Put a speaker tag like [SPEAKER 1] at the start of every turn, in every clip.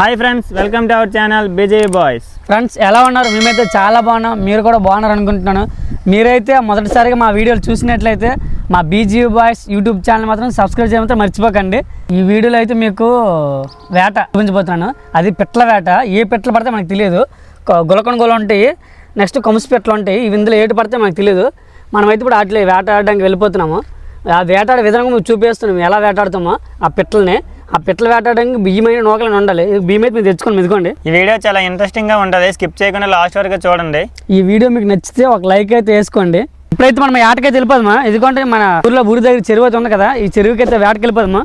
[SPEAKER 1] Hi friends, welcome to our channel BJ boys.
[SPEAKER 2] Friends ఎలా ఉన్నారు? మేమైతే చాలా బాగున్నాం, మీరు కూడా బాగున్నారు అనుకుంటున్నాను. మీరైతే మొదటిసారిగా మా వీడియోలు చూసినట్లయితే మా బీజే బాయ్స్ యూట్యూబ్ ఛానల్ మాత్రం సబ్స్క్రైబ్ చేయడం మర్చిపోకండి. ఈ వీడియోలో అయితే మీకు వేట చూపించబోతున్నాను. అది పిట్ల వేట. ఏ పిట్టలు పడితే మనకు తెలియదు. గొలకొండగోలు ఉంటాయి, నెక్స్ట్ కంసు పిట్టలు ఉంటాయి. ఇవి ఇందులో ఏటు పడితే మనకు తెలియదు. మనమైతే ఇప్పుడు అట్లే వేటాడడానికి వెళ్ళిపోతున్నాము. ఆ వేటాడే విధానం మేము చూపిస్తున్నాము, ఎలా వేటాడుతామో ఆ పిట్టల్ని. ఆ పిట్టలు వేటాడడానికి బియ్యమైన నూకలను ఉండాలి. బియ్యం అయితే మీరు తెచ్చుకొని ఇదిగోండి.
[SPEAKER 1] ఈ వీడియో చాలా ఇంట్రెస్టింగ్గా ఉంటుంది, స్కిప్ చేయకుండా లాస్ట్ వరకు చూడండి.
[SPEAKER 2] ఈ వీడియో మీకు నచ్చితే ఒక లైక్ అయితే వేసుకోండి. ఇప్పుడైతే మనం వేటకైతే వెళ్ళిపోదామా. ఎందుకంటే మన ఊరిలో ఊరి దగ్గర చెరువు అయితే ఉంది కదా, ఈ చెరువుకి అయితే వేటకి వెళ్ళిపోదామా.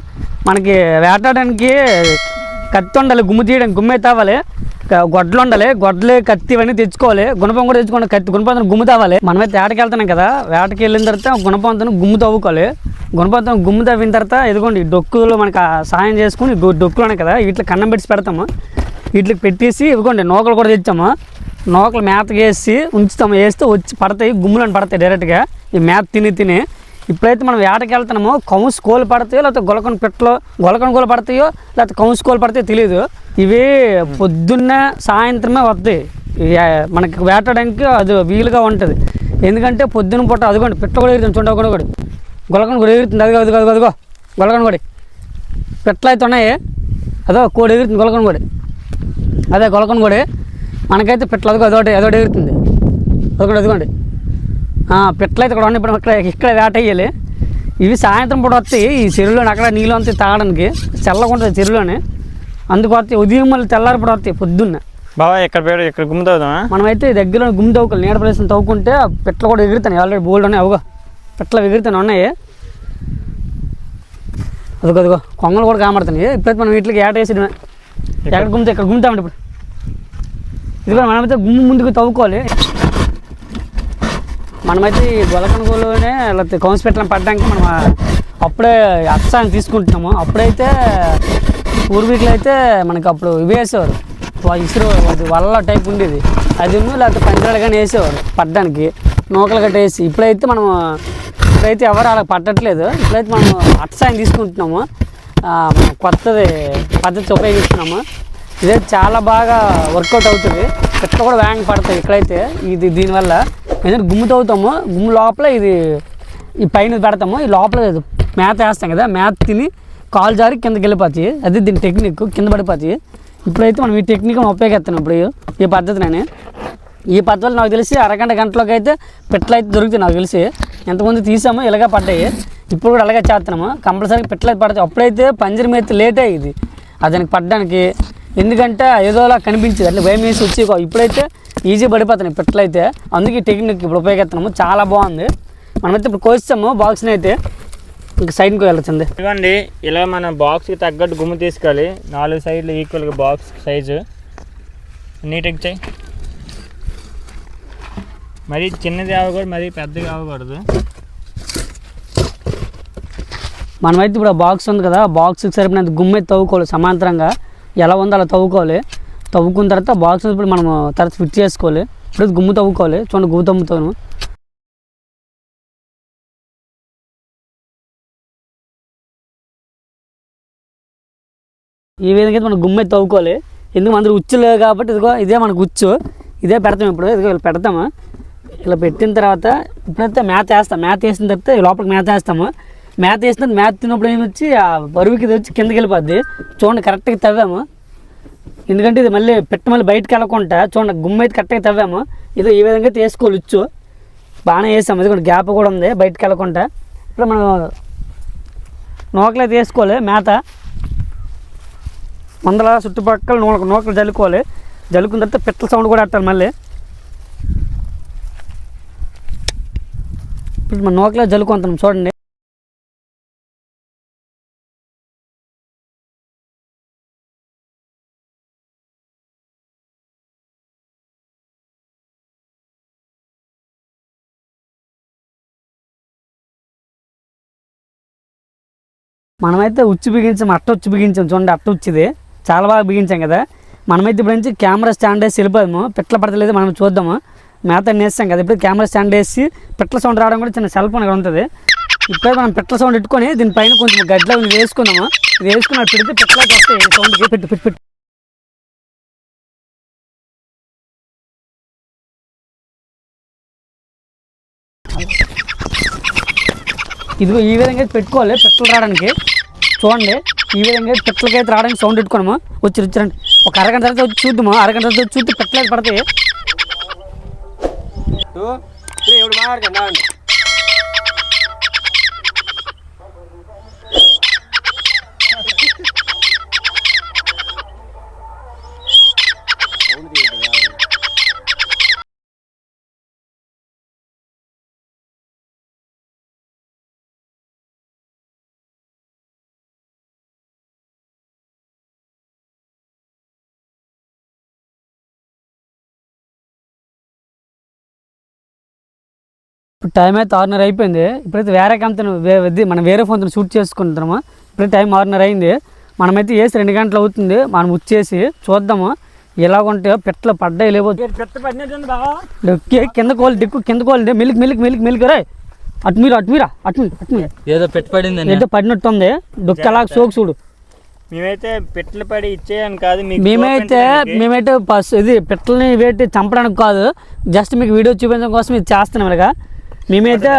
[SPEAKER 2] మనకి వేటాడడానికి కత్తి ఉండాలి, గుమ్ము తీయడానికి గుమ్మ అయితే అవ్వాలి, గొడ్డలు ఉండాలి, గొడ్డలు కత్తి ఇవన్నీ తెచ్చుకోవాలి, గుణపం కూడా తెచ్చుకోండి. కత్తి గుణపంతో గుమ్ము తవ్వాలి. మనమైతే వేటకి వెళ్తున్నాం కదా, వేటకి వెళ్ళిన తర్వాత గుణపంతో గుమ్ము తవ్వుకోవాలి. గుణపంతో గుమ్ము తవ్విన తర్వాత ఇదిగోండి డొక్కులు మనకు సహాయం చేసుకుని డొక్కులు ఉన్నాయి కదా, వీటికి కన్నం పెట్టి పెడతాము. వీటికి పెట్టేసి ఇవ్వకోండి నూకలు కూడా తెచ్చాము. నూకలు మేతకి వేసి ఉంచుతాము. వేస్తే వచ్చి పడతాయి, గుమ్ములను పడతాయి డైరెక్ట్గా ఈ మేత తిని. ఇప్పుడైతే మనం వేటకి వెళ్తున్నామో కౌసు కోలు పడతాయో లేకపోతే గొలకొండ పిట్టలో గొలకొండ పడతాయో లేకపోతే కౌసు కోలు పడతాయో తెలియదు. ఇవి పొద్దున్న సాయంత్రమే వస్తాయి. మనకి వేటడానికి అది వీలుగా ఉంటుంది. ఎందుకంటే పొద్దున్న పూట అదిగోండి పిట్ట కూడా ఎగురుతుంది. చూడండి ఒకటి గొలకొండ కూడా ఎగురుతుంది. అదిగో గొలకొండ కూడా పిట్టలు అయితే ఉన్నాయి. అదో కోడి ఎగురుతుంది, గొలకొండ కూడా అదే గొలకొండ కూడా. మనకైతే పిట్టలు అదొకటి ఎగురుతుంది. అదిగోండి పిట్టలు అయితే ఇక్కడ ఉన్నాయి. ఇప్పుడు ఇక్కడ వేట వేయాలి. ఇవి సాయంత్రం పూట వస్తాయి. ఈ చెరువులోని అక్కడ నీళ్ళు అంతా తాగడానికి చల్లగా ఉంటుంది చెరువులోనే. అందుకు వస్తాయి. ఉదయం మళ్ళీ తెల్లారి పూట వస్తాయి పొద్దున్న.
[SPEAKER 1] బాబా ఇక్కడ గుమ్ము తవ్వుదామా.
[SPEAKER 2] మనమైతే దగ్గరలో గుమ్ము తవ్వుకోవాలి. నీడ ప్రదేశం తవ్వుకుంటే పిట్టలు కూడా ఎగురుతాయి. ఆల్రెడీ బోల్డ్ ఉన్నాయి. అవుగా పిట్టలు ఎగురుతాయి ఉన్నాయి. అదిగో కొంగలు కూడా కామడుతున్నాయి. ఇప్పుడైతే మనం వీటికి ఏట వేసి ఎక్కడ ఇక్కడ గుమ్ముతామండి. ఇప్పుడు ఇది కూడా మనమైతే గుమ్ము ముందుకు తవ్వుకోవాలి. మనమైతే ఈ గొలకొండగోలునే లేకపోతే కౌన్స్ పెట్టడం పడడానికి మనం అప్పుడే అక్షాన్ని తీసుకుంటున్నాము. అప్పుడైతే పూర్వీకులు అయితే మనకి అప్పుడు ఇవి వేసేవారు, ఇసురు వల్ల టైప్ ఉండేది. అది లేకపోతే పంజరాలు కానీ వేసేవారు పడ్డానికి, నూకలు గట్ట వేసి. ఇప్పుడైతే ఎవరు అలా పట్టట్లేదు. ఇప్పుడైతే మనం అక్షాన్ని తీసుకుంటున్నాము. కొత్తది పద్ధతి ఉపయోగిస్తున్నాము. ఇదే చాలా బాగా వర్కౌట్ అవుతుంది. పిట్ట కూడా వేగంగా పడతాయి ఇక్కడైతే. దీనివల్ల ఏదైనా గుమ్ము తవ్వుతాము. గుమ్ము లోపల ఈ పైన పెడతాము. ఈ లోపల మేత వేస్తాం కదా, మేత తిని కాలు జారి కిందకి వెళ్ళిపోతాయి. అది దీని టెక్నిక్, కింద పడిపోతాయి. ఇప్పుడైతే మనం ఈ టెక్నిక్ ఉపయోగిస్తున్నాం. ఇప్పుడు ఈ పద్ధతిని ఈ పద్ధతిలో నాకు తెలిసి గంటలోకి అయితే పిట్టలు అయితే దొరుకుతాయి. నాకు తెలిసి ఎంతమంది తీసామో ఇలాగే పడ్డాయి. ఇప్పుడు కూడా అలాగే చేస్తున్నాము. కంపల్సరీగా పిట్టలు అయితే పడతాయి. అప్పుడైతే పంజరం అయితే లేట్ అయ్యేది దానికి పడ్డానికి. ఎందుకంటే ఏదోలా కనిపించేది, అట్లా భయం వేసి వచ్చి. ఇప్పుడైతే ఈజీ పడిపోతున్నాయి పిట్టలు అయితే. అందుకే ఈ టెక్నిక్ ఇప్పుడు ఉపయోగిస్తున్నాము. చాలా బాగుంది. మనమైతే ఇప్పుడు కోస్తాము బాక్స్ని అయితే. ఇంకా సైడ్కి వెళ్ళొచ్చింది.
[SPEAKER 1] ఇవ్వండి, ఇలా మన బాక్స్కి తగ్గట్టు గుమ్ము తీసుకోవాలి. 4 సైడ్లు ఈక్వల్గా బాక్స్ సైజు నీట్గా చేయి. మరి చిన్నది అవ్వకూడదు, మరి పెద్దగా అవ్వకూడదు.
[SPEAKER 2] మనమైతే ఇప్పుడు ఆ బాక్స్ ఉంది కదా, బాక్స్కి సరిపోయినంత గుమ్మ అయితే తవ్వుకోవాలి. సమాంతరంగా ఎలా ఉందో అలా తవ్వుకోవాలి. తవ్వుకున్న తర్వాత బాక్స్ ఇప్పుడు మనం తర్వాత ఫిట్ చేసుకోవాలి. ఇప్పుడు గుమ్ము తవ్వుకోవాలి. చూడండి గుమ్ము తవ్వుతాను. ఈ విధంగా అయితే మనం గుమ్మ అయితే తవ్వుకోవాలి. ఎందుకు అందరూ ఉచ్చులు కాబట్టి ఇదే మనకు ఉచ్చు. ఇదే పెడతాం. ఇప్పుడు ఇలా పెడతాము. ఇలా పెట్టిన తర్వాత ఇప్పుడైతే మేత వేస్తాం. మేత వేసిన తర్వాత లోపలికి మేత వేస్తాము. మేత వేసిన తర్వాత మేత తిన్నప్పుడు ఏమొచ్చి ఆ బరువుకి ఇది వచ్చి కిందకి వెళ్ళిపోద్ది. చూడండి కరెక్ట్గా తవ్వాము. ఎందుకంటే ఇది మళ్ళీ మళ్ళీ బయటకు వెళ్ళకుండా చూడండి గుమ్మ అయితే కరెక్ట్గా తవ్వాము. ఇదో ఈ విధంగా అయితే వేసుకోవాలి. ఉచ్చు బాగానే వేసాము. ఇది కూడా గ్యాప్ కూడా ఉంది బయటకు వెళ్ళకుండా. ఇప్పుడు మనం నూకలు అయితే వేసుకోవాలి. మేత మందల చుట్టుపక్కల నూకలు జల్లుకోవాలి. జల్లుకున్న తర్వాత పిట్టల సౌండ్ కూడా పెట్టాలి. మళ్ళీ ఇప్పుడు మన నూకలో జల్లుకుంటున్నాం చూడండి. మనమైతే ఉచ్చు బిగించాం, అట్ట ఉచ్చు బిగించాం. చూడండి అట్ట వచ్చింది, చాలా బాగా బిగించాం కదా. మనమైతే ఇప్పుడు నుంచి కెమెరా స్టాండ్ వేసి వెళ్ళిపోదాము. పిట్టలు పడతలేదు మనం చూద్దాము. మేత వేస్తాం కదా, ఇప్పుడు కెమెరా స్టాండ్ వేసి పిట్టల సౌండ్ రావడం కూడా చిన్న సెల్ ఫోన్ ఉంటుంది. ఇప్పుడే మనం పిట్టల సౌండ్ పెట్టుకొని దీనిపైన కొంచెం గడ్డలో వేసుకున్నాము. ఇది వేసుకున్నట్టు పెడితే పిట్టలకి వస్తాయి సౌండ్కి. పెట్టు ఇదిగో ఈ విధంగా అయితే పెట్టుకోవాలి పిట్టలు రావడానికి. చూడండి ఈ విధంగా అయితే పిట్టలకైతే రావడానికి సౌండ్ పెట్టుకున్నాము. వచ్చారండి ఒక అరగంట తర్వాత వచ్చి చూద్దాము. అరగంట తర్వాత వచ్చి చూస్తే పిట్టలు అయితే పడతాయి. ఇప్పుడు టైం అయితే 6:30 అయిపోయింది. ఇప్పుడైతే వేరే కంపెనీ మనం వేరే ఫోన్తో షూట్ చేసుకుంటున్నాము. ఇప్పుడు టైం 6:30 అయింది. మనమైతే వేసి 2 గంటలు అవుతుంది. మనం వచ్చేసి చూద్దాము ఎలాగుంటే పిట్టలు పడ్డాయి లేవో. కింద కోళ్ళు దిక్కు కింద కోళ్ళు మిల్క్ రే అటు
[SPEAKER 1] ఏదో పెట్టి పడింది
[SPEAKER 2] ఏదో పడినట్టు ఉంది. డొక్కు అలా సోకు చూడు.
[SPEAKER 1] మేమైతే పిట్టలు పడి ఇచ్చేయని కాదు,
[SPEAKER 2] మేమైతే ఇది పిట్టల్ని వేటి చంపడానికి కాదు, జస్ట్ మీకు వీడియో చూపించడం కోసం ఇది చేస్తున్నాం. ఇలాగా మేమైతే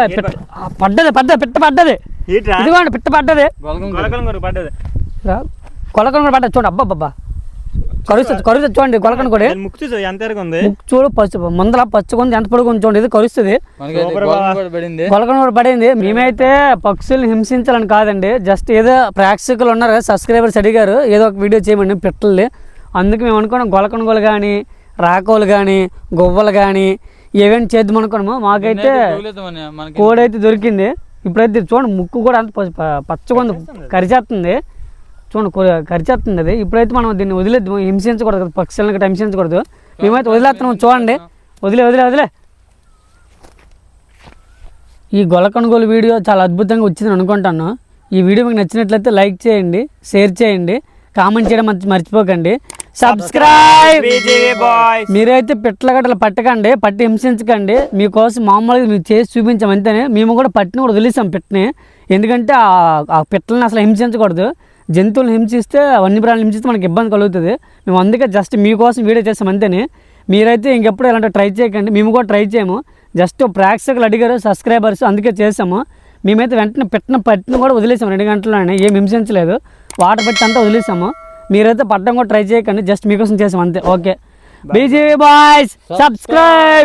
[SPEAKER 2] పిట్ట పడ్డది. ఇదిగోండి పిట్ట పడ్డది. కొలకం కూడా పడ్డది. చూడండి అబ్బా కరుస్తుంది చూడండి. కొలకం కూడా చూడు ముందర పచ్చుకుంది ఎంత పొడుగుంది చూడండి. ఇది కరుస్తుంది. కొలకం కూడా పడింది. మేమైతే పక్షుల్ని హింసించాలని కాదండి, జస్ట్ ఏదో ప్రేక్షకులు ఉన్నారు సబ్స్క్రైబర్స్ అడిగారు ఏదో ఒక వీడియో చేయమండి పిట్టల్ని. అందుకు మేము అనుకున్నాం గొలకనుగోలు కానీ రాకోలు కానీ గువ్వలు కానీ ఏవైనా చేద్దాం అనుకున్నాము. మాకైతే కోడైతే దొరికింది. ఇప్పుడైతే చూడండి ముక్కు కూడా అంత పచ్చగుంది, కరిచేస్తుంది. చూడండి కరిచేస్తుంది అది. ఇప్పుడైతే మనం దీన్ని వదిలేద్దాము, హింసించకూడదు కదా, పక్షులను గట్రా హింసించకూడదు. మేమైతే వదిలేస్తున్నాము. చూడండి వదిలే ఈ గొలకనుగోలు వీడియో చాలా అద్భుతంగా వచ్చిందని అనుకుంటాను. ఈ వీడియో మీకు నచ్చినట్లయితే లైక్ చేయండి, షేర్ చేయండి, కామెంట్ చేయడం మర్చిపోకండి. సబ్స్క్రైబ్. మీరైతే పిట్టల గట్టలు పట్టకండి, పట్టి హింసించకండి. మీకోసం మామూలుగా మీరు చేసి చూపించాం అంతేనే. మేము కూడా పట్టిన కూడా వదిలేసాం పిట్టని. ఎందుకంటే ఆ పిట్టలను అసలు హింసించకూడదు. జంతువులను హింసిస్తే వన్యప్రాణులు హింసిస్తే మనకి ఇబ్బంది కలుగుతుంది. మేము అందుకే జస్ట్ మీకోసం వీడియో చేస్తాం అంతేనే. మీరైతే ఇంకెప్పుడు ఇలాంటి ట్రై చేయకండి, మేము కూడా ట్రై చేయము. జస్ట్ ప్రేక్షకులు అడిగారు సబ్స్క్రైబర్స్, అందుకే చేసాము. మేమైతే వెంటనే పట్టిన కూడా వదిలేసాము. 2 గంటల్లోనే ఏం హింసించలేదు. వాటర్ పెట్టి అంతా వదిలేసాము. మీరైతే పట్టడం కూడా ట్రై చేయకండి, జస్ట్ మీకోసం చేసాం అంతే. Okay BJP boys subscribe.